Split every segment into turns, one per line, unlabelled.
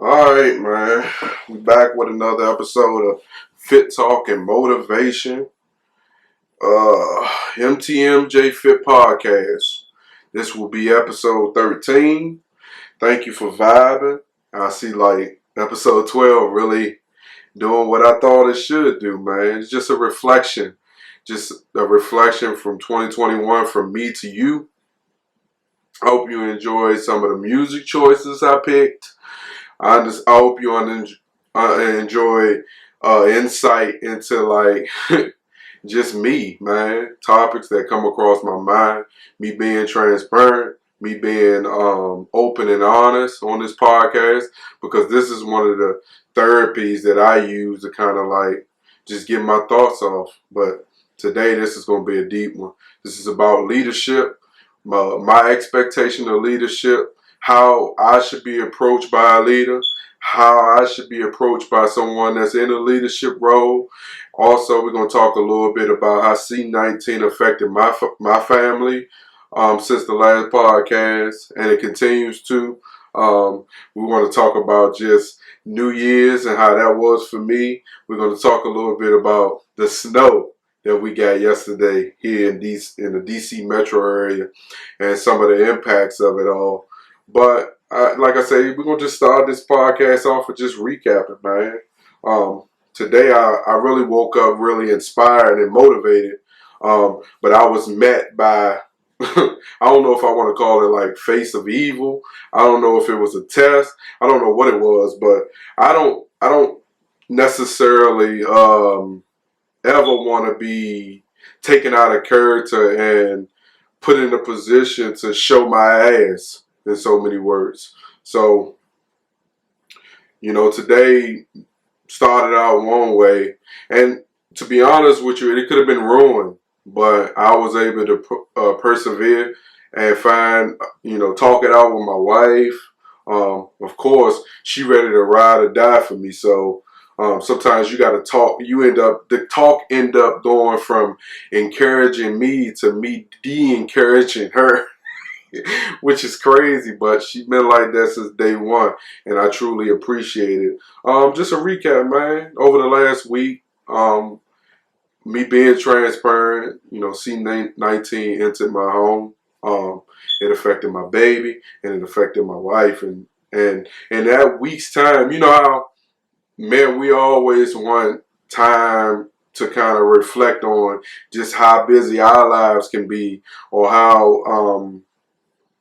Alright, man. We back with another episode of Fit Talk and Motivation. MTMJ Fit Podcast. This will be episode 13. Thank you for vibing. I see like episode 12 really doing what I thought it should do, man. It's just a reflection. Just a reflection from 2021 from me to you. I hope you enjoyed some of the music choices I picked. I hope you enjoy insight into like just me, man. Topics that come across my mind. Me being transparent. Me being open and honest on this podcast, because this is one of the therapies that I use to kind of like just get my thoughts off. But today this is going to be a deep one. This is about leadership, my expectation of leadership, how I should be approached by a leader, how I should be approached by someone that's in a leadership role. Also, we're going to talk a little bit about how C19 affected my family since the last podcast, and it continues to. We want to talk about just New Year's and how that was for me. We're going to talk a little bit about the snow that we got yesterday here in the DC metro area and some of the impacts of it all. But like I say, we're going to just start this podcast off with just recapping, man. Today I really woke up really inspired and motivated, but I was met by, I don't know if I want to call it like face of evil. I don't know if it was a test. I don't know what it was, but I don't necessarily ever want to be taken out of character and put in a position to show my ass, in so many words. So, today started out one way, and to be honest with you, it could have been ruined, but I was able to persevere and find, talk it out with my wife. Of course, she ready to ride or die for me, so sometimes you got to talk. The talk end up going from encouraging me to me de-encouraging her. Which is crazy, but she's been like that since day one, and I truly appreciate it. Just a recap, man. Over the last week, me being transparent, C19 entered my home. It affected my baby, and it affected my wife, and in that week's time, you know how, man, we always want time to kind of reflect on just how busy our lives can be, or how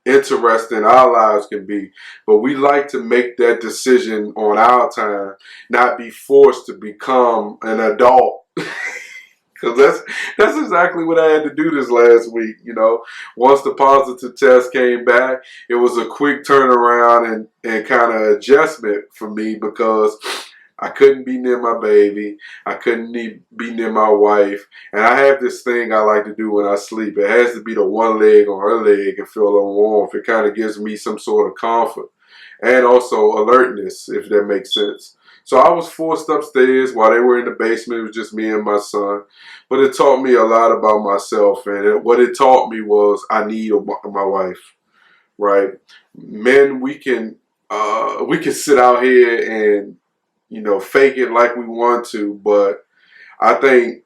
interesting our lives can be, but we like to make that decision on our time, not be forced to become an adult. Because that's exactly what I had to do this last week. Once the positive test came back, it was a quick turnaround and kind of adjustment for me, because I couldn't be near my baby. I couldn't be near my wife. And I have this thing I like to do when I sleep. It has to be the one leg on her leg and feel a little warmth. It kind of gives me some sort of comfort and also alertness, if that makes sense. So I was forced upstairs while they were in the basement. It was just me and my son. But it taught me a lot about myself. And what it taught me was I need my wife, right? Men, we can sit out here and fake it like we want to, but I think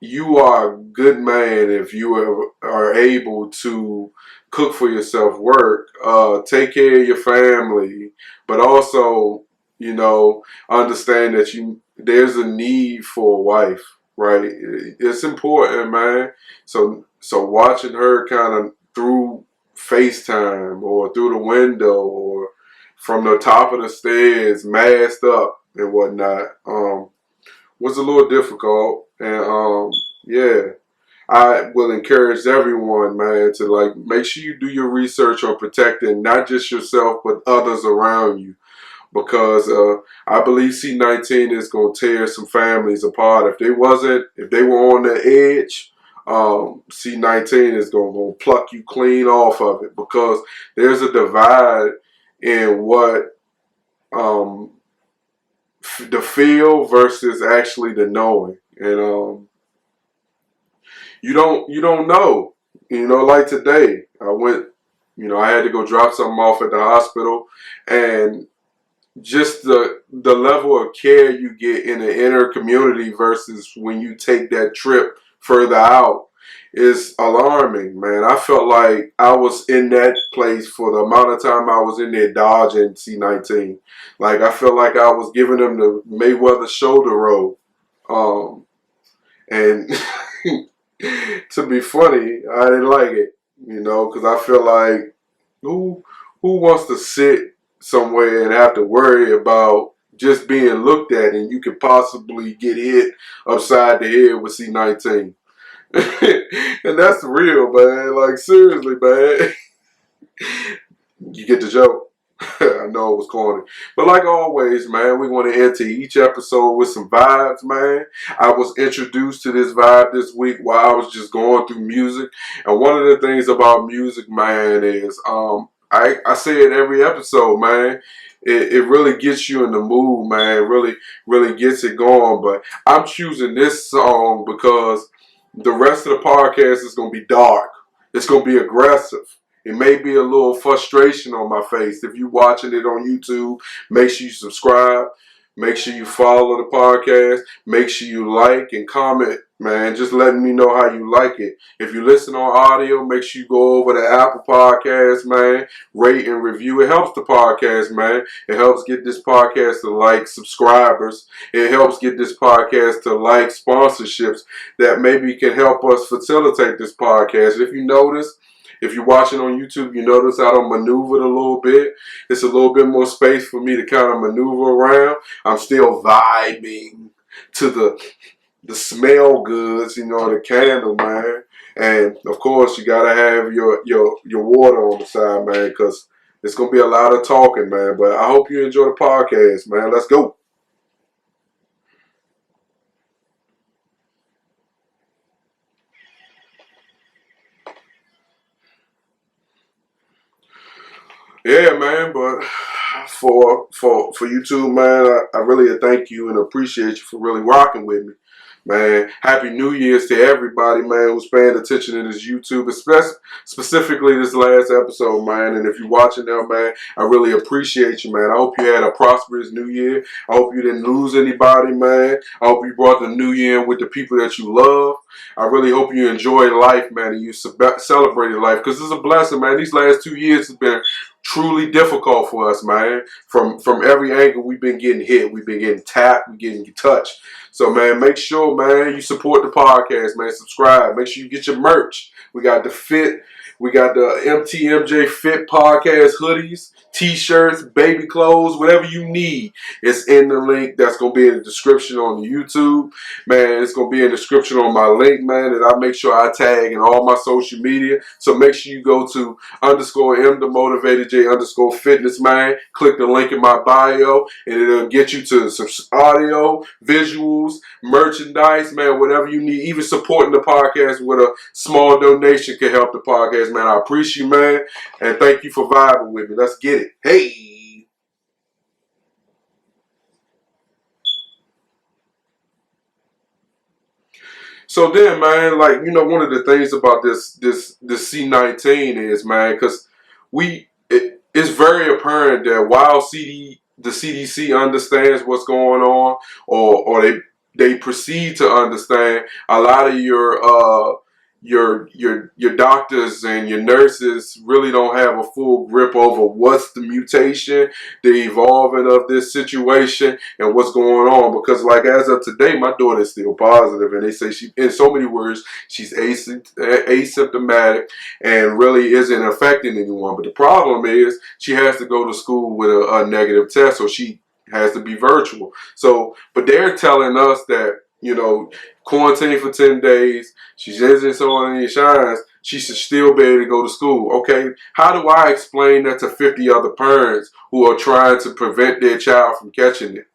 you are a good man if you are able to cook for yourself, work, take care of your family, but also, understand that there's a need for a wife, right? It's important, man. So watching her kind of through FaceTime or through the window or from the top of the stairs, masked up and whatnot, was a little difficult. And yeah, I will encourage everyone, man, to like make sure you do your research on protecting not just yourself but others around you, because I believe C19 is gonna tear some families apart. If they were on the edge, C19 is gonna pluck you clean off of it, because there's a divide in what the feel versus actually the knowing, and you don't know. Like today, I went. I had to go drop something off at the hospital, and just the level of care you get in the inner community versus when you take that trip further out is alarming, man. I felt like I was in that place for the amount of time I was in there dodging C19. Like, I felt like I was giving them the Mayweather shoulder roll. And to be funny, I didn't like it, you know, because I feel like who wants to sit somewhere and have to worry about just being looked at, and you could possibly get hit upside the head with C19. And that's real, man. Like, seriously, man. You get the joke? I know it was corny. But like always, man, we want to enter each episode with some vibes, man. I was introduced to this vibe this week while I was just going through music. And one of the things about music, man, is I say it every episode, man. It really gets you in the mood, man. Really gets it going. But I'm choosing this song because the rest of the podcast is going to be dark. It's going to be aggressive. It may be a little frustration on my face. If you're watching it on YouTube, make sure you subscribe. Make sure you follow the podcast. Make sure you like and comment, man. Just letting me know how you like it. If you listen on audio, make sure you go over to Apple Podcast, man. Rate and review. It helps the podcast, man. It helps get this podcast to like subscribers. It helps get this podcast to like sponsorships that maybe can help us facilitate this podcast. If you notice, if you're watching on YouTube, you notice I don't maneuver it a little bit. It's a little bit more space for me to kind of maneuver around. I'm still vibing to the smell goods, you know, the candle, man. And of course, you gotta have your water on the side, man, because it's gonna be a lot of talking, man. But I hope you enjoy the podcast, man. Let's go. Yeah, man, but for you too, man, I really thank you and appreciate you for really rocking with me. Man, happy New Year's to everybody, man, who's paying attention to this YouTube, specifically this last episode, man. And if you're watching now, man, I really appreciate you, man. I hope you had a prosperous New Year. I hope you didn't lose anybody, man. I hope you brought the New Year in with the people that you love. I really hope you enjoyed life, man, and you celebrated life, because it's a blessing, man. These last 2 years have been truly difficult for us, man. From every angle, we've been getting hit. We've been getting tapped. We're getting touched. So, man, make sure, man, you support the podcast, man. Subscribe. Make sure you get your merch. We got the fit. We got the MTMJ Fit Podcast hoodies, t-shirts, baby clothes, whatever you need. It's in the link that's going to be in the description on the YouTube. Man, it's going to be in the description on my link, man, and I make sure I tag in all my social media. So make sure you go to _M_the_motivated_J_fitness, man. Click the link in my bio, and it'll get you to some audio, visuals, merchandise, man, whatever you need. Even supporting the podcast with a small donation can help the podcast, man. I appreciate you, man, and thank you for vibing with me. Let's get it. Hey. So then, man, like, you know, one of the things about this C19 is, man, because it's very apparent that while the CDC understands what's going on, or they proceed to understand, a lot of your doctors and your nurses really don't have a full grip over what's the mutation, the evolving of this situation, and what's going on. Because, like, as of today, my daughter is still positive, and they say she, in so many words, she's asymptomatic and really isn't affecting anyone. But the problem is she has to go to school with a negative test, so she has to be virtual. So, but they're telling us that, you know, quarantine for 10 days, she isn't showing any signs, she should still be able to go to school. Okay, how do I explain that to 50 other parents who are trying to prevent their child from catching it?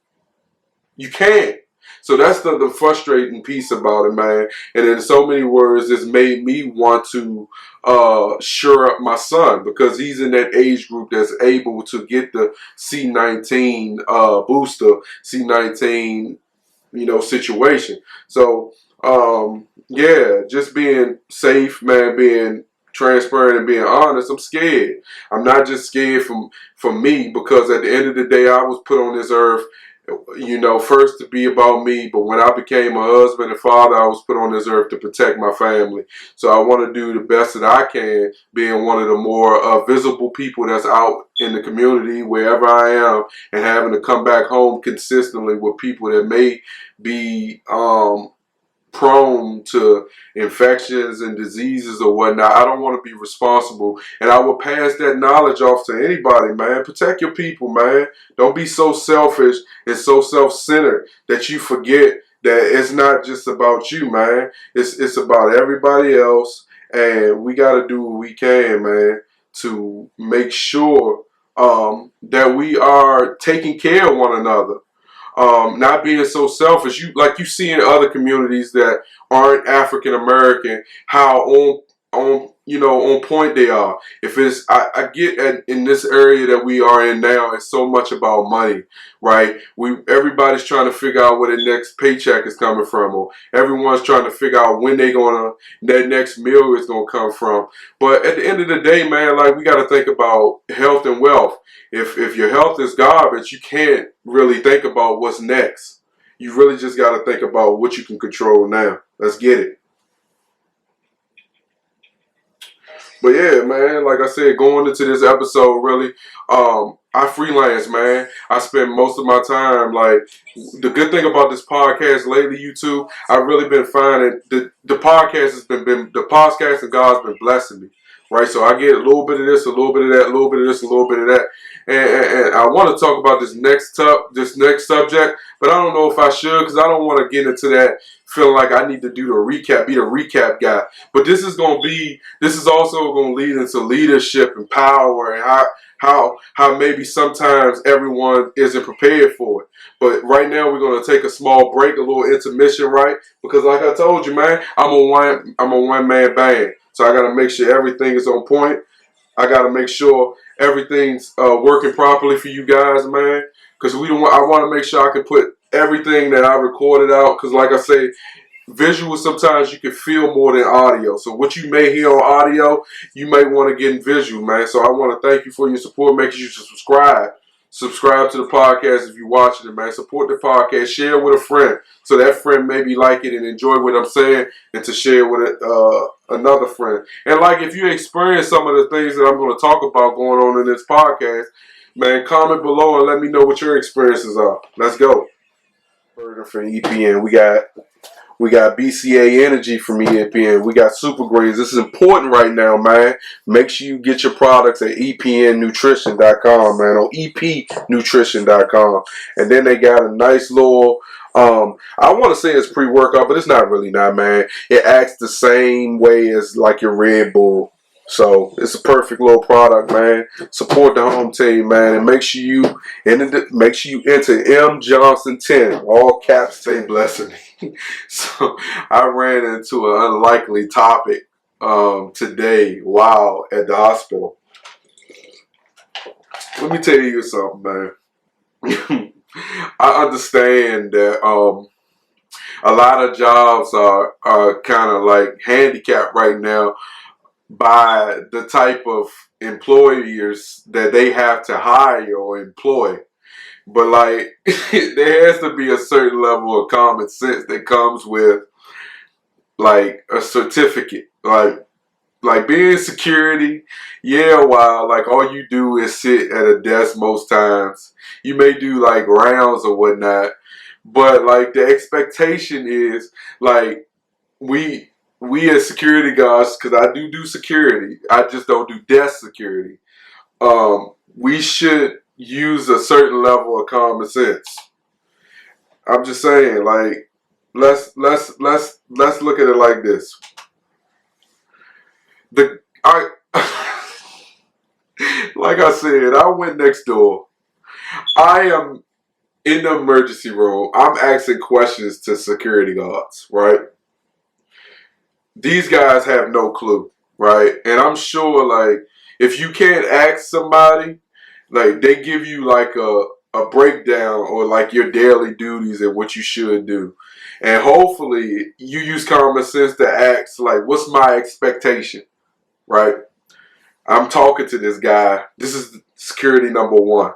You can't. So that's the frustrating piece about it, man. And in so many words, it's made me want to sure up my son, because he's in that age group that's able to get the C19 booster, C19, you know, situation. So, yeah, just being safe, man, being transparent and being honest, I'm scared. I'm not just scared from me, because at the end of the day, I was put on this earth, first to be about me, but when I became a husband and father, I was put on this earth to protect my family. So I want to do the best that I can, being one of the more visible people that's out in the community, wherever I am, and having to come back home consistently with people that may be prone to infections and diseases or whatnot. I don't want to be responsible, and I will pass that knowledge off to anybody, man. Protect your people, man. Don't be so selfish and so self-centered that you forget that it's not just about you, man. It's about everybody else, and we got to do what we can, man, to make sure that we are taking care of one another. Not being so selfish. You see in other communities that aren't African American, how on point they are. If it's I get in this area that we are in now, it's so much about money, right? Everybody's trying to figure out where the next paycheck is coming from, or everyone's trying to figure out when their next meal is gonna come from. But at the end of the day, man, like, we got to think about health and wealth. If your health is garbage, you can't really think about what's next. You really just got to think about what you can control now. Let's get it. But yeah, man, like I said, going into this episode, really, I freelance, man. I spend most of my time, like, the good thing about this podcast lately, YouTube, I've really been finding the podcast the podcast and God's been blessing me, right? So I get a little bit of this, a little bit of that, a little bit of this, a little bit of that, and I want to talk about this next subject, but I don't know if I should, because I don't want to get into that feeling like I need to do the recap, be the recap guy. But this is also going to lead into leadership and power, and how maybe sometimes everyone isn't prepared for it. But right now we're going to take a small break, a little intermission, right? Because like I told you, man, I'm a one man band, so I got to make sure everything is on point. I got to make sure everything's working properly for you guys, man. Because I want to make sure I can put everything that I recorded out. Because like I say, visual, sometimes you can feel more than audio. So what you may hear on audio, you may want to get in visual, man. So I want to thank you for your support. Make sure you subscribe. Subscribe to the podcast if you're watching it, man. Support the podcast. Share it with a friend, so that friend maybe like it and enjoy what I'm saying, and to share with another friend. And like, if you experience some of the things that I'm going to talk about going on in this podcast, man, comment below and let me know what your experiences are. Let's go. For EPN, we got BCA Energy from EPN. We got Super Greens. This is important right now, man. Make sure you get your products at EPNnutrition.com, man, or EPnutrition.com. And then they got a nice little, I want to say it's pre-workout, but it's not really not, man. It acts the same way as like your Red Bull. So it's a perfect little product, man. Support the home team, man, and make sure you enter M Johnson 10, all caps. Say blessing. So I ran into an unlikely topic today while at the hospital. Let me tell you something, man. I understand that a lot of jobs are kind of like handicapped right now by the type of employers that they have to hire or employ. But like, there has to be a certain level of common sense that comes with like a certificate. Like being security, yeah, while like all you do is sit at a desk most times. You may do like rounds or whatnot, but like the expectation is like we as security guards, because I do security, I just don't do desk security. We should use a certain level of common sense. I'm just saying, like, let's look at it like this. Like I said, I went next door. I am in the emergency room. I'm asking questions to security guards, right? These guys have no clue, right? And I'm sure, like, if you can't ask somebody, like, they give you like a breakdown or like your daily duties and what you should do. And hopefully you use common sense to ask, like, what's my expectation? right? I'm talking to this guy. This is security number one.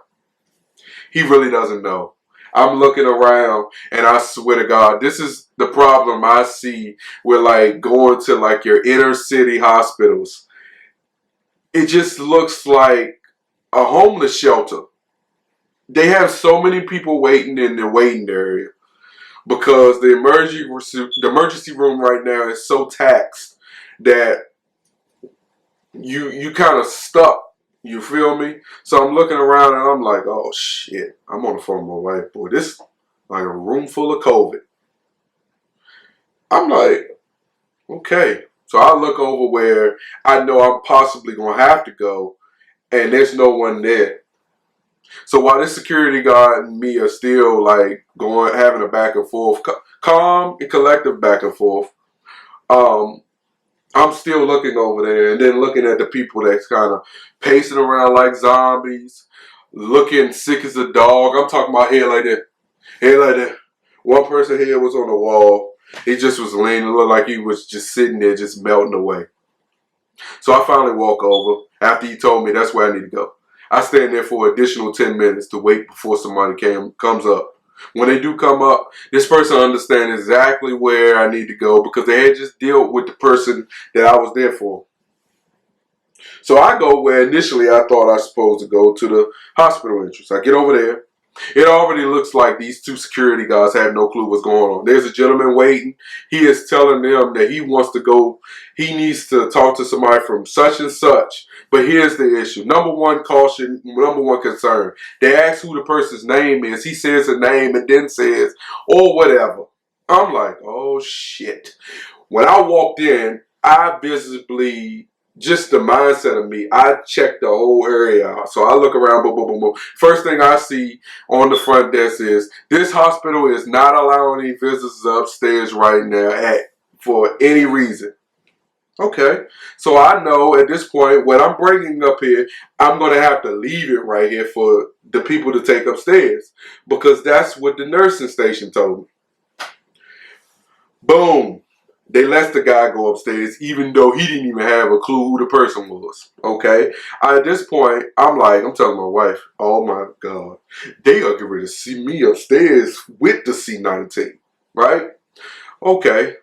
He really doesn't know. I'm looking around, and I swear to God, this is the problem I see with like going to like your inner city hospitals. It just looks like a homeless shelter. They have so many people waiting in the waiting area because the emergency room right now is so taxed that you kind of stuck. You feel me? So I'm looking around and I'm like, oh shit. I'm on the phone with my wife. Boy, this like a room full of COVID. I'm like, okay. So I look over where I know I'm possibly going to have to go, and there's no one there. So while this security guard and me are still like having a back and forth, calm and collective back and forth, I'm still looking over there and then looking at the people that's kind of pacing around like zombies, looking sick as a dog. I'm talking about head like that. Head like that. One person's head was on the wall. He just was leaning, looked like he was just sitting there just melting away. So I finally walk over after he told me that's where I need to go. I stand there for an additional 10 minutes to wait before somebody comes up. When they do come up, this person understands exactly where I need to go because they had just dealt with the person that I was there for. So I go where initially I thought I was supposed to go, to the hospital entrance. I get over there. It already looks like these two security guards have no clue what's going on. There's a gentleman waiting. He is telling them that he wants to go. He needs to talk to somebody from such and such. But here's the issue. Number one caution, number one concern. They ask who the person's name is. He says a name and then says, or whatever. I'm like, oh shit. When I walked in, I visibly, just the mindset of me, I checked the whole area out. So I look around, boom, boom, boom, boom. First thing I see on the front desk is, this hospital is not allowing any visitors upstairs right now for any reason. Okay, so I know at this point, what I'm bringing up here, I'm going to have to leave it right here for the people to take upstairs because that's what the nursing station told me. Boom. They let the guy go upstairs even though he didn't even have a clue who the person was. Okay? At this point, I'm telling my wife, oh my God, they are getting ready to see me upstairs with the C19. Right? Okay.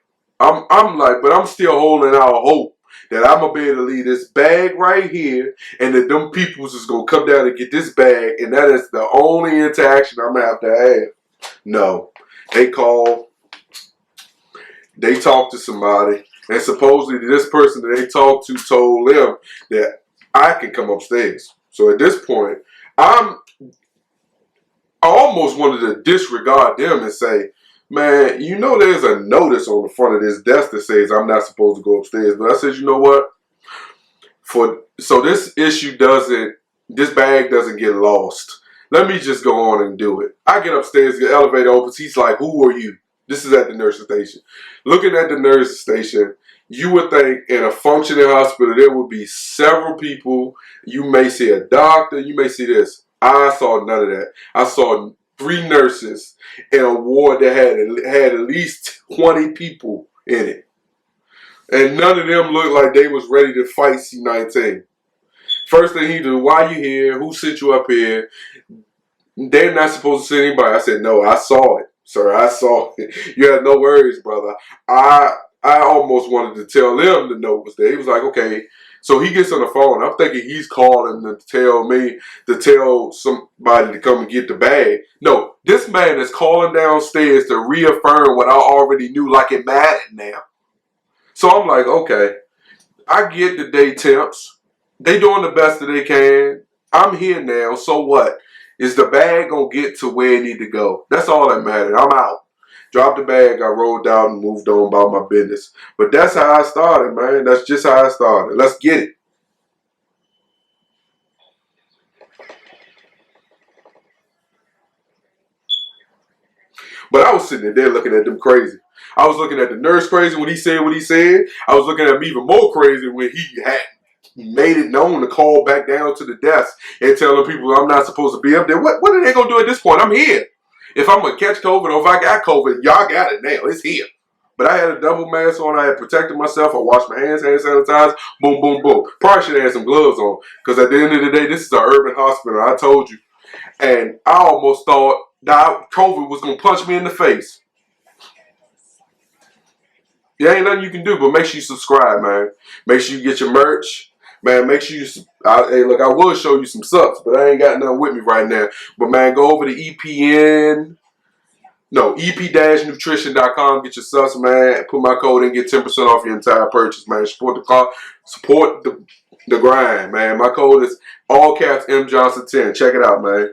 I'm like, but I'm still holding out hope that I'm going to be able to leave this bag right here and that them peoples is going to come down and get this bag, and that is the only interaction I'm going to have. No. They call. They talked to somebody, and supposedly this person that they talked to told them that I can come upstairs. So at this point, I almost wanted to disregard them and say, man, you know there's a notice on the front of this desk that says I'm not supposed to go upstairs. But I said, you know what? So this bag doesn't get lost. Let me just go on and do it. I get upstairs, the elevator opens. He's like, who are you? This is at the nursing station. Looking at the nursing station, you would think in a functioning hospital there would be several people. You may see a doctor. You may see this. I saw none of that. I saw 3 nurses in a ward that had at least 20 people in it. And none of them looked like they was ready to fight C19. First thing he do, why you here? Who sent you up here? They're not supposed to send anybody. I said, no, I saw it. Sir, I saw it. You had no worries, brother. I almost wanted to tell them the note was there. He was like, okay. So he gets on the phone. I'm thinking he's calling to tell somebody to come and get the bag. No, this man is calling downstairs to reaffirm what I already knew, like it mattered now. So I'm like, okay, I get the day temps. They doing the best that they can. I'm here now, so what? Is the bag going to get to where it need to go? That's all that mattered. I'm out. Dropped the bag, I rolled out and moved on about my business. But that's how I started, man. That's just how I started. Let's get it. But I was sitting there looking at them crazy. I was looking at the nurse crazy when he said what he said. I was looking at him even more crazy when he had made it known to call back down to the desk and telling people I'm not supposed to be up there. What are they going to do at this point? I'm here. If I'm going to catch COVID or if I got COVID, y'all got it now. It's here. But I had a double mask on. I had protected myself. I washed my hands, hand sanitizer, boom, boom, boom. Probably should have had some gloves on because at the end of the day, this is an urban hospital. I told you. And I almost thought that COVID was going to punch me in the face. There ain't nothing you can do, but make sure you subscribe, man. Make sure you get your merch. Man, make sure you, hey, look, I will show you some subs, but I ain't got nothing with me right now. But, man, go over to EP-nutrition.com. Get your subs, man. Put my code in, get 10% off your entire purchase, man. Support the grind, man. My code is all caps MJohnson10. Check it out, man.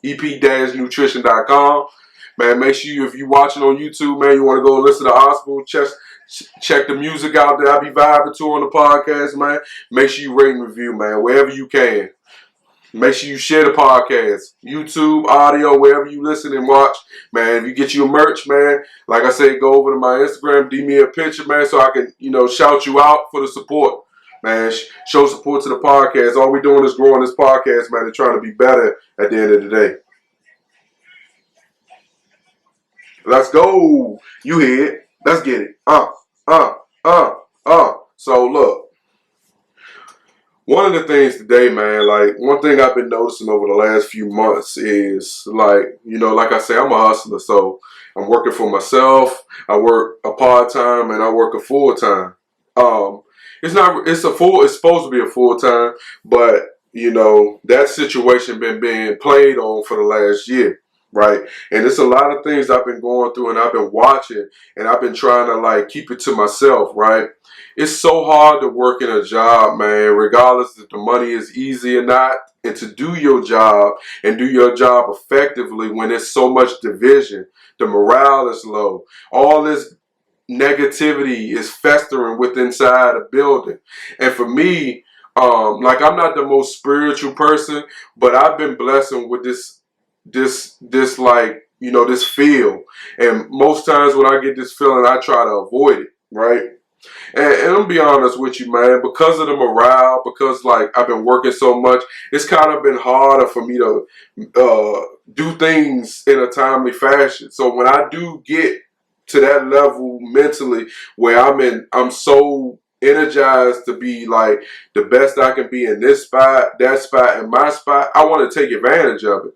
EP-nutrition.com. Man, make sure if you're watching on YouTube, man, you want to go listen to Hospital, check the music out that I be vibing to on the podcast, man. Make sure you rate and review, man, wherever you can. Make sure you share the podcast, YouTube, audio, wherever you listen and watch. Man, if you get you a merch, man, like I said, go over to my Instagram, DM me a picture, man, so I can, shout you out for the support. Man, show support to the podcast. All we're doing is growing this podcast, man, and trying to be better at the end of the day. Let's go. You hear it. Let's get it. So look, one of the things today, man, like one thing I've been noticing over the last few months is like I say, I'm a hustler, so I'm working for myself. I work a part-time and I work a full-time. It's supposed to be a full-time, but that situation been being played on for the last year. Right, and it's a lot of things I've been going through and I've been watching and I've been trying to like keep it to myself, right? It's so hard to work in a job, man, regardless if the money is easy or not, and to do your job and do your job effectively when there's so much division, the morale is low, all this negativity is festering within inside a building. And for me, like I'm not the most spiritual person, but I've been blessing with this like, this feel. And most times when I get this feeling, I try to avoid it, right? And I'm be honest with you, man, because of the morale, because like I've been working so much, it's kind of been harder for me to do things in a timely fashion. So when I do get to that level mentally where I'm so energized to be like the best I can be in this spot, that spot, and my spot, I want to take advantage of it.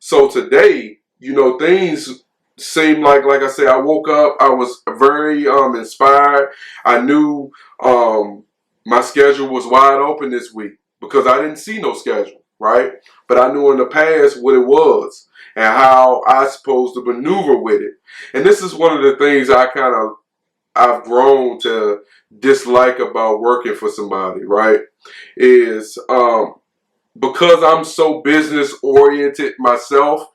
So today, things seem like I said, I woke up, I was very inspired. I knew my schedule was wide open this week because I didn't see no schedule, right? But I knew in the past what it was and how I supposed to maneuver with it. And this is one of the things I've grown to dislike about working for somebody, right? Is because I'm so business oriented myself,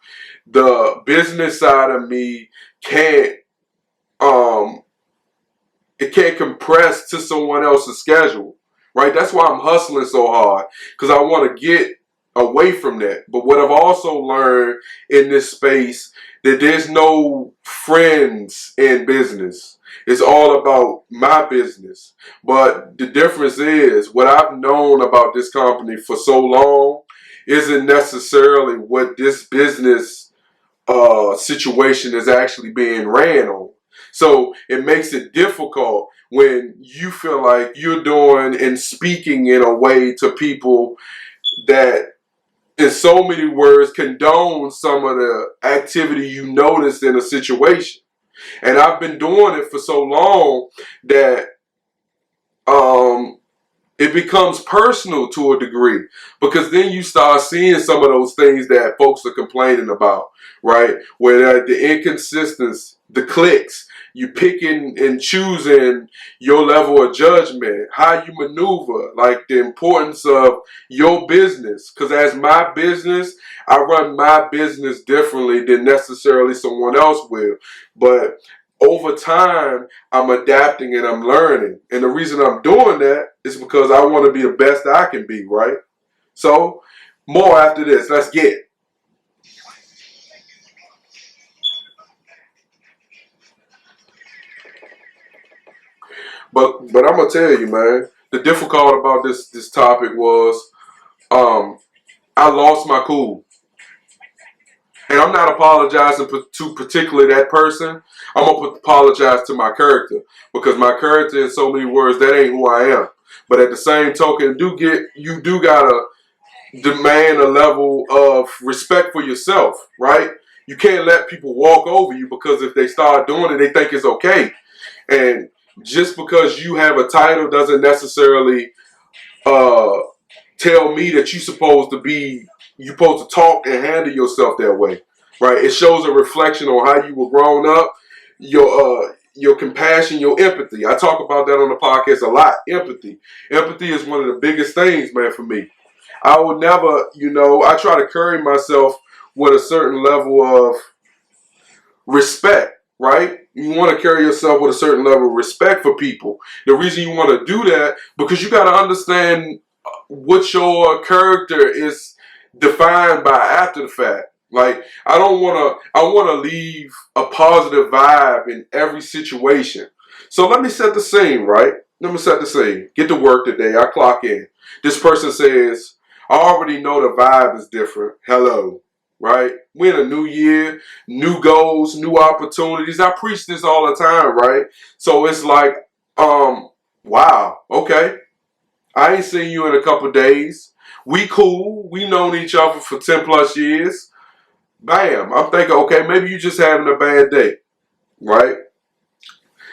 the business side of me can't compress to someone else's schedule, right? That's why I'm hustling so hard, because I want to get away from that. But what I've also learned in this space, that there's no friends in business. It's all about my business. But the difference is, what I've known about this company for so long isn't necessarily what this business situation is actually being ran on. So it makes it difficult when you feel like you're doing and speaking in a way to people that, in so many words, condone some of the activity you noticed in a situation. And I've been doing it for so long that it becomes personal to a degree, because then you start seeing some of those things that folks are complaining about, right? Where the inconsistency, the clicks, you picking and choosing your level of judgment, how you maneuver, like the importance of your business. Because as my business, I run my business differently than necessarily someone else will. But over time, I'm adapting and I'm learning. And the reason I'm doing that is because I want to be the best I can be, right? So, more after this. Let's get it. But I'm gonna tell you, man, the difficult about this topic was I lost my cool. And I'm not apologizing to particularly that person. I'm going to apologize to my character, because my character, in so many words, that ain't who I am. But at the same token, you do got to demand a level of respect for yourself, right? You can't let people walk over you, because if they start doing it, they think it's okay. And just because you have a title doesn't necessarily tell me that you're supposed to talk and handle yourself that way, right? It shows a reflection on how you were grown up, your compassion, your empathy. I talk about that on the podcast a lot. Empathy is one of the biggest things, man, for me. I would never, I try to carry myself with a certain level of respect, right? You want to carry yourself with a certain level of respect for people. The reason you want to do that, because you got to understand what your character is defined by after the fact. Like, I want to leave a positive vibe in every situation. So let me set the scene, right? Let me set the scene. Get to work today. I clock in. This person says, I already know the vibe is different. Hello, right? We're in a new year, new goals, new opportunities. I preach this all the time, right? So it's like, wow, okay. I ain't seen you in a couple days. We cool. We known each other for 10 plus years. Bam. I'm thinking, okay, maybe you just having a bad day, right?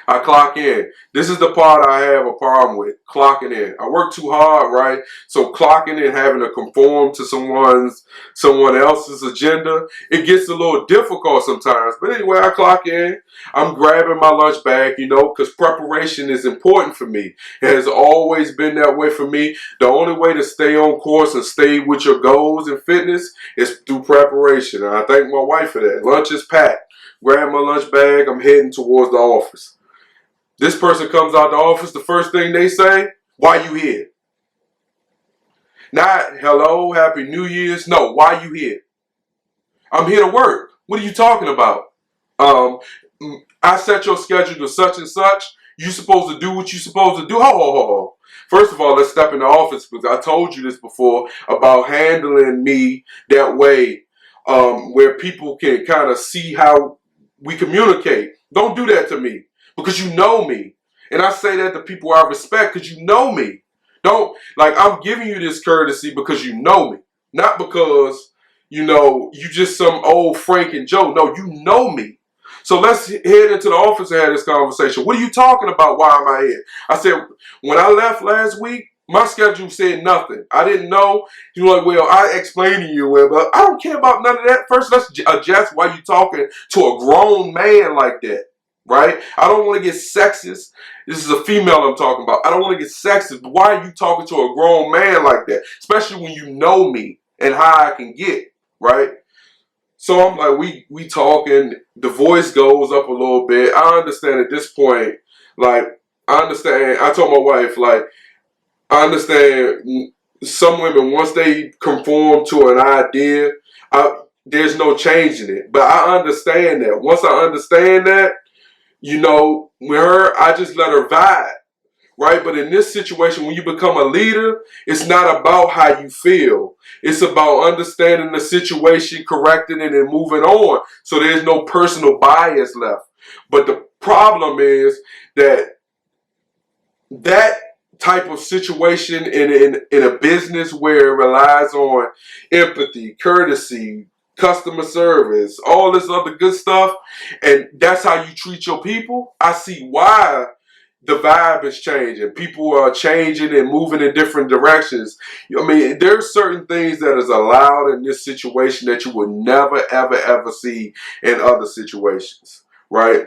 I clock in. This is the part I have a problem with, clocking in. I work too hard, right? So clocking in, having to conform to someone else's agenda, it gets a little difficult sometimes. But anyway, I clock in. I'm grabbing my lunch bag, because preparation is important for me. It has always been that way for me. The only way to stay on course and stay with your goals in fitness is through preparation. And I thank my wife for that. Lunch is packed. Grab my lunch bag. I'm heading towards the office. This person comes out the office, the first thing they say, why you here? Not, hello, happy New Year's. No, why you here? I'm here to work. What are you talking about? I set your schedule to such and such. You supposed to do what you supposed to do. Ho. First of all, let's step in the office, because I told you this before about handling me that way, where people can kind of see how we communicate. Don't do that to me, because you know me. And I say that to people I respect, because you know me. I'm giving you this courtesy because you know me. Not because, you just some old Frank and Joe. No, you know me. So let's head into the office and have this conversation. What are you talking about? Why am I here? I said, when I left last week, my schedule said nothing. I didn't know. You're like, well, I explained to you, but I don't care about none of that. First, let's adjust why you talking to a grown man like that. Right? I don't want to get sexist. This is a female I'm talking about. I don't want to get sexist, but why are you talking to a grown man like that? Especially when you know me and how I can get, right? So I'm like, we talking, the voice goes up a little bit. I understand at this point, I told my wife, I understand some women, once they conform to an idea, there's no changing it. But I understand that. Once I understand that, with her, I just let her vibe, right? But in this situation, when you become a leader, it's not about how you feel. It's about understanding the situation, correcting it, and moving on. So there's no personal bias left. But the problem is that type of situation in a business where it relies on empathy, courtesy, customer service, all this other good stuff, and that's how you treat your people, I see why the vibe is changing. People are changing and moving in different directions. I mean, there's certain things that is allowed in this situation that you would never, ever, ever see in other situations, right?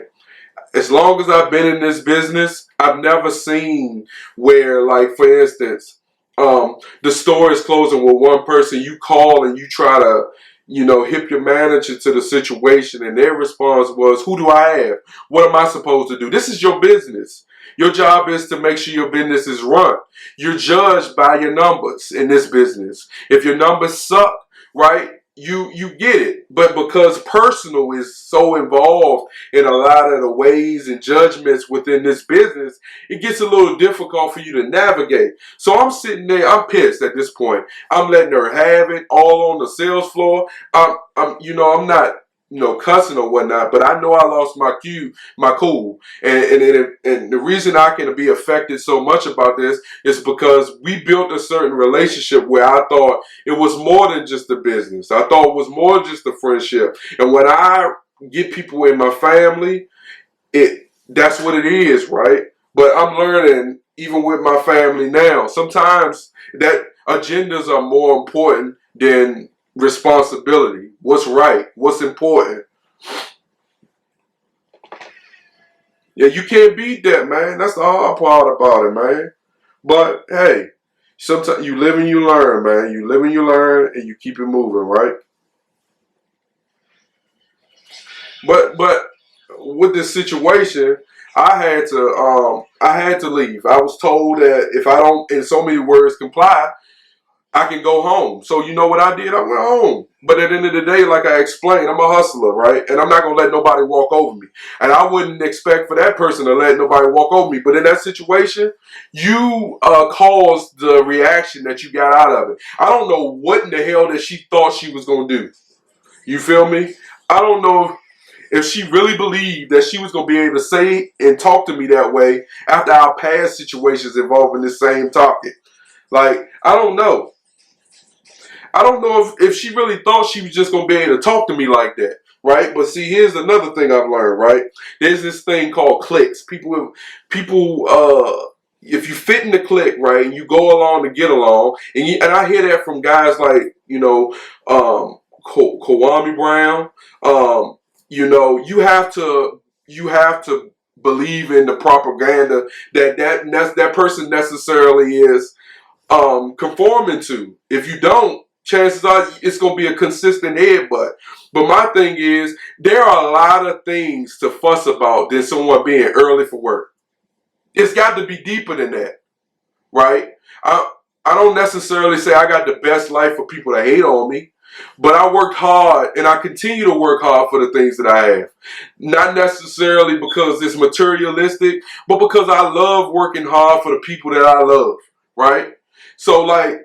As long as I've been in this business, I've never seen where, for instance, the store is closing with one person, you call and you try to, hip your manager to the situation, and their response was, who do I have? What am I supposed to do? This is your business. Your job is to make sure your business is run. You're judged by your numbers in this business. If your numbers suck, right, you get it. But because personal is so involved in a lot of the ways and judgments within this business, it gets a little difficult for you to navigate. So I'm sitting there, I'm pissed at this point. I'm letting her have it all on the sales floor. I'm not, cussing or whatnot, but I know I lost my cool. And the reason I can be affected so much about this is because we built a certain relationship where I thought it was more than just a business. I thought it was more just a friendship. And when I get people in my family, that's what it is, right? But I'm learning, even with my family now, sometimes that agendas are more important than responsibility. What's right? What's important? Yeah, you can't beat that, man. That's the hard part about it, man. But hey, sometimes you live and you learn, man. You live and you learn, and you keep it moving, right? But with this situation, I had to leave. I was told that if I don't, in so many words, comply, I can go home. So you know what I did? I went home. But at the end of the day, like I explained, I'm a hustler, right? And I'm not going to let nobody walk over me. And I wouldn't expect for that person to let nobody walk over me. But in that situation, you caused the reaction that you got out of it. I don't know what in the hell that she thought she was going to do. You feel me? I don't know if she really believed that she was going to be able to say and talk to me that way after our past situations involving this same topic. Like, I don't know. I don't know if she really thought she was just going to be able to talk to me like that, right? But see, here's another thing I've learned, right? There's this thing called cliques. People, if you fit in the clique, right, and you go along to get along, and I hear that from guys like, Kwame Brown. You have to believe in the propaganda that person necessarily is conforming to. If you don't, chances are it's going to be a consistent headbutt. But my thing is, there are a lot of things to fuss about than someone being early for work. It's got to be deeper than that, right? I don't necessarily say I got the best life for people to hate on me, but I worked hard and I continue to work hard for the things that I have. Not necessarily because it's materialistic, but because I love working hard for the people that I love, right? So like,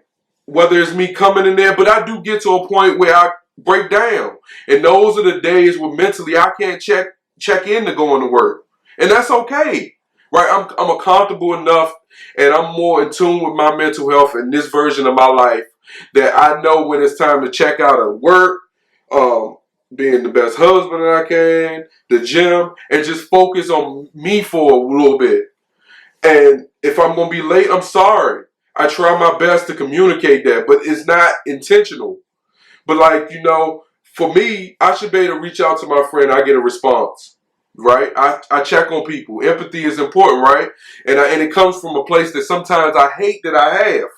whether it's me coming in there, but I do get to a point where I break down. And those are the days where mentally I can't check into going to work. And that's okay. Right? I'm comfortable enough and I'm more in tune with my mental health in this version of my life that I know when it's time to check out of work, being the best husband that I can, the gym, and just focus on me for a little bit. And if I'm going to be late, I'm sorry. I try my best to communicate that, but it's not intentional. But for me, I should be able to reach out to my friend. I get a response, right? I check on people. Empathy is important, right? And it comes from a place that sometimes I hate that I have,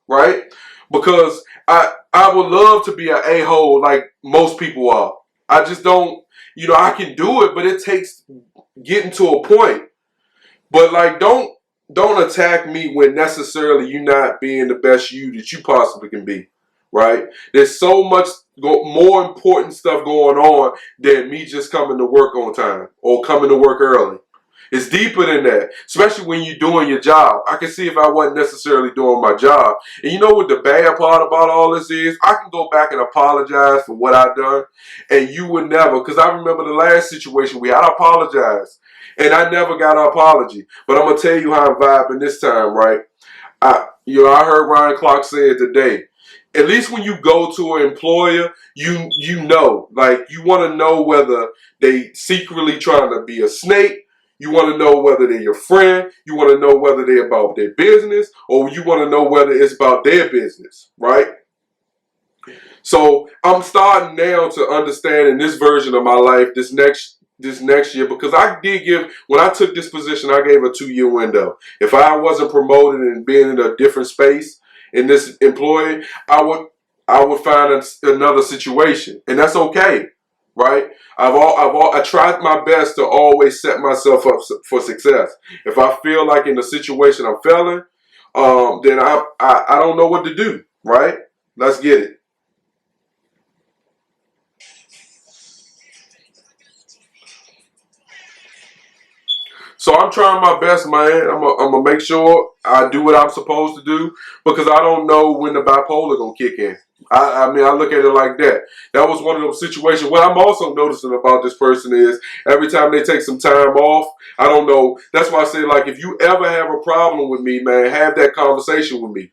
right? Because I would love to be an a-hole like most people are. I just don't, I can do it, but it takes getting to a point. But don't attack me when necessarily you're not being the best you that you possibly can be, right? There's so much more important stuff going on than me just coming to work on time or coming to work early. It's deeper than that, especially when you're doing your job. I can see if I wasn't necessarily doing my job. And you know what the bad part about all this is? I can go back and apologize for what I've done, and you would never, because I remember the last situation I apologized. And I never got an apology. But I'm going to tell you how I'm vibing this time, right? I heard Ryan Clark say it today. At least when you go to an employer, you know. Like, you want to know whether they secretly trying to be a snake. You want to know whether they're your friend. You want to know whether they're about their business. Or you want to know whether it's about their business, right? So I'm starting now to understand in this version of my life, this next year, because I did when I took this position, I gave a 2-year window. If I wasn't promoted and being in a different space in this employee, I would find another situation, and that's okay, right? I tried my best to always set myself up for success. If I feel like in the situation I'm failing, then I don't know what to do, right? Let's get it. So I'm trying my best, man. I'm gonna make sure I do what I'm supposed to do because I don't know when the bipolar gonna kick in. I mean, I look at it like that. That was one of those situations. What I'm also noticing about this person is every time they take some time off, I don't know. That's why I say, like, if you ever have a problem with me, man, have that conversation with me.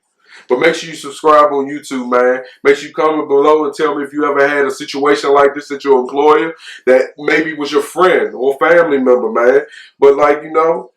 But make sure you subscribe on YouTube, man. Make sure you comment below and tell me if you ever had a situation like this at your employer that maybe was your friend or family member, man. But, like, you know,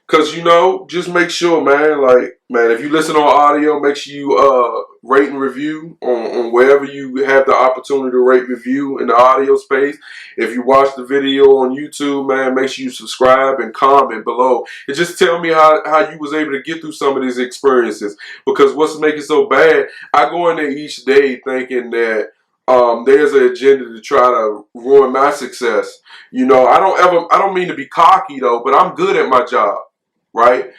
because, you know, just make sure, man, like, man, if you listen on audio, make sure you rate and review on wherever you have the opportunity to rate review in the audio space. If you watch the video on YouTube, man, make sure you subscribe and comment below. And just tell me how you was able to get through some of these experiences. Because what's making it so bad, I go in there each day thinking that there's an agenda to try to ruin my success. You know, I don't mean to be cocky though, but I'm good at my job. Right?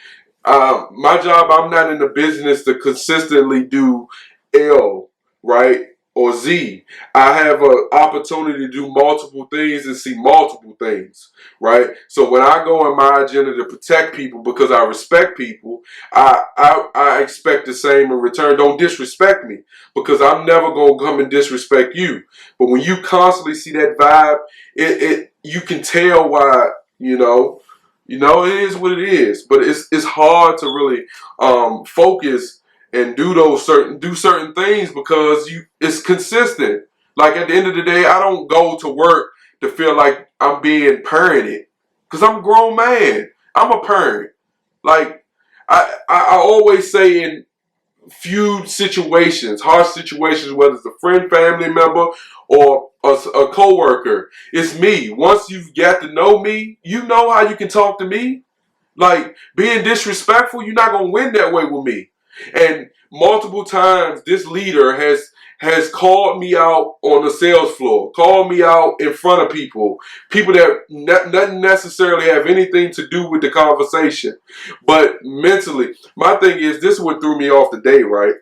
My job, I'm not in the business to consistently do L, right, or Z. I have an opportunity to do multiple things and see multiple things, right? So when I go on my agenda to protect people because I respect people, I expect the same in return. Don't disrespect me because I'm never going to come and disrespect you. But when you constantly see that vibe, you can tell why, you know. You know, it is what it is, but it's hard to really focus and do certain things because it's consistent. Like at the end of the day, I don't go to work to feel like I'm being parented because I'm a grown man. I'm a parent. Like I always say in feud situations, harsh situations, whether it's a friend, family member, or a co-worker. It's me. Once you've got to know me, you know how you can talk to me. Like, being disrespectful, you're not going to win that way with me. And multiple times, this leader has called me out on the sales floor, called me out in front of people that doesn't necessarily have anything to do with the conversation. But mentally, my thing is, this is what threw me off today, right?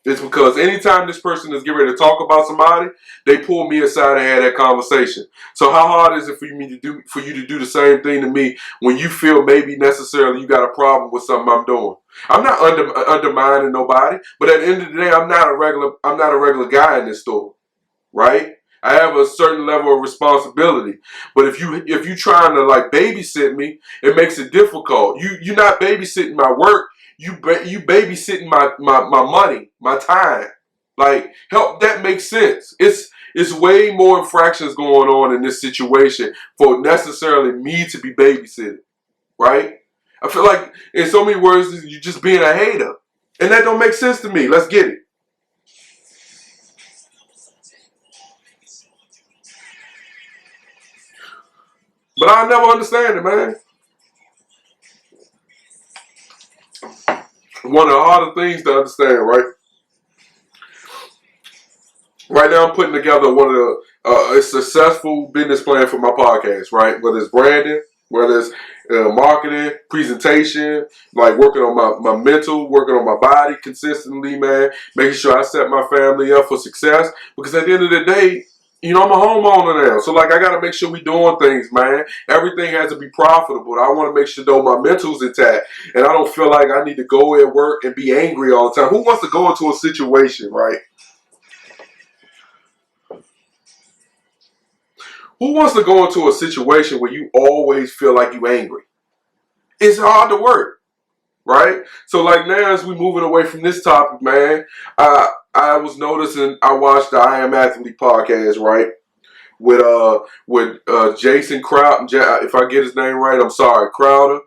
It's because anytime this person is getting ready to talk about somebody, they pull me aside and have that conversation. So how hard is it for you to do the same thing to me when you feel maybe necessarily you got a problem with something I'm doing? I'm not undermining nobody, but at the end of the day, I'm not a regular guy in this store, right? I have a certain level of responsibility. But if you trying to like babysit me, it makes it difficult. You're not babysitting my work. You babysitting my money, my time. Like, help, that makes sense. It's way more infractions going on in this situation for necessarily me to be babysitted, right? I feel like in so many words, you're just being a hater. And that don't make sense to me. Let's get it. But I never understand it, man. One of the harder things to understand, right? Right now, I'm putting together one of the a successful business plan for my podcast, right? Whether it's branding, whether it's marketing, presentation, like working on my mental, working on my body consistently, man. Making sure I set my family up for success. Because at the end of the day, you know, I'm a homeowner now. So, like, I got to make sure we doing things, man. Everything has to be profitable. I want to make sure, though, my mental's intact. And I don't feel like I need to go at work and be angry all the time. Who wants to go into a situation, right? Who wants to go into a situation where you always feel like you angry? It's hard to work, right? So like now as we moving away from this topic, man, I was noticing I watched the I Am Athlete podcast, right? With Jason Crowder, if I get his name right, I'm sorry, Crowder,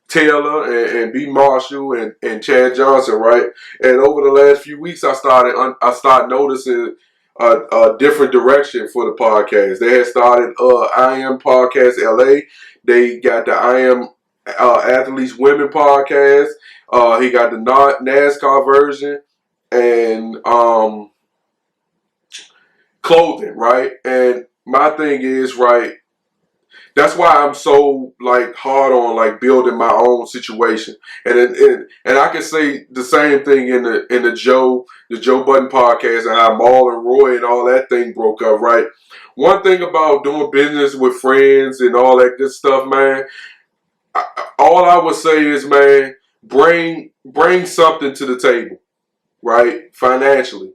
Taylor and B Marshall and Chad Johnson, right? And over the last few weeks, I started noticing a different direction for the podcast. They had started I Am Podcast LA. They got the I Am Athletes Women podcast. He got the NASCAR version and clothing, right? And my thing is, right, That's why I'm so like hard on like building my own situation, and I can say the same thing in the Joe Budden podcast and how Maul and Roy and all that thing broke up. Right. One thing about doing business with friends and all that good stuff, man. All I would say is, man, bring something to the table, right? Financially.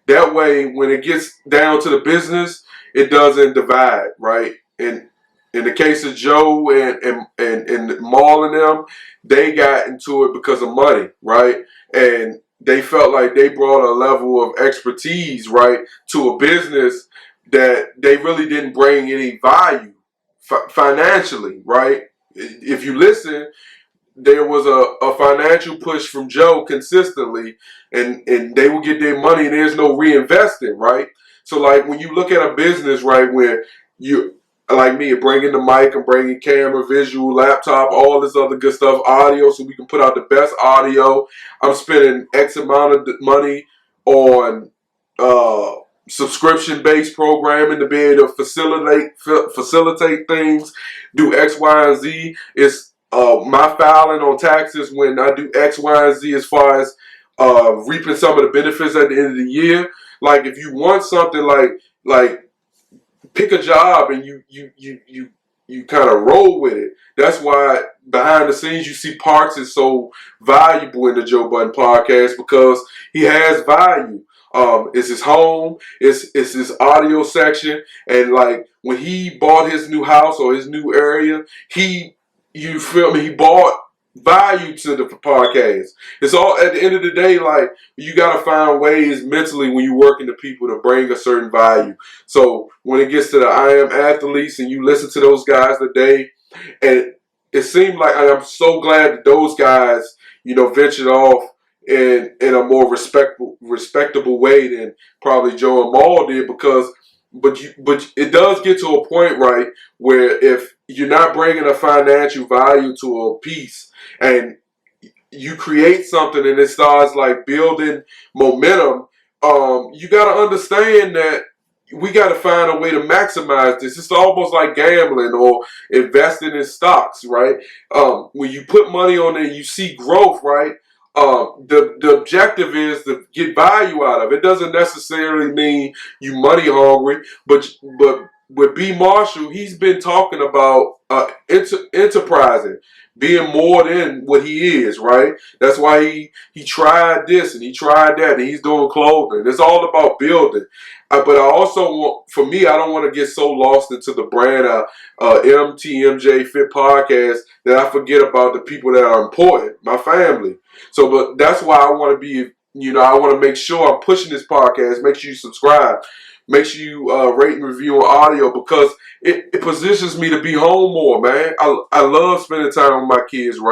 That way, when it gets down to the business, it doesn't divide, right? And in the case of Joe and Maul and them, they got into it because of money, right? And they felt like they brought a level of expertise, right, to a business that they really didn't bring any value financially, right? If you listen, there was a financial push from Joe consistently, and they will get their money and there's no reinvesting, right? So like when you look at a business, right, where you like me, bringing the mic and bringing camera, visual, laptop, all this other good stuff, audio, so we can put out the best audio. I'm spending X amount of money on subscription-based programming to be able to facilitate things, do X, Y, and Z. It's my filing on taxes when I do X, Y, and Z as far as reaping some of the benefits at the end of the year. Like if you want something like pick a job and you kind of roll with it. That's why behind the scenes you see Parks is so valuable in the Joe Budden podcast, because he has value. It's his home, it's his audio section, and like when he bought his new house or his new area, you feel me, he bought value to the podcast. It's all at the end of the day, like you gotta find ways mentally when you working to people to bring a certain value. So when it gets to the I Am athletes and you listen to those guys today, and it seemed like, and I'm so glad that those guys, ventured off in a more respectable way than probably Joe and Maul did, because but it does get to a point, right, where if you're not bringing a financial value to a piece and you create something and it starts like building momentum, you got to understand that we got to find a way to maximize this. It's almost like gambling or investing in stocks, right? When you put money on it, you see growth, right? The objective is to get value out of it. It doesn't necessarily mean you money hungry, but with B. Marshall, he's been talking about enterprising, being more than what he is, right? That's why he tried this and he tried that, and he's doing clothing. It's all about building. But I also want, for me, I don't want to get so lost into the brand of MTMJ Fit Podcast that I forget about the people that are important, my family. So, but that's why I want to be, I want to make sure I'm pushing this podcast. Make sure you subscribe. Make sure you rate and review on audio, because it positions me to be home more, man. I love spending time with my kids, right?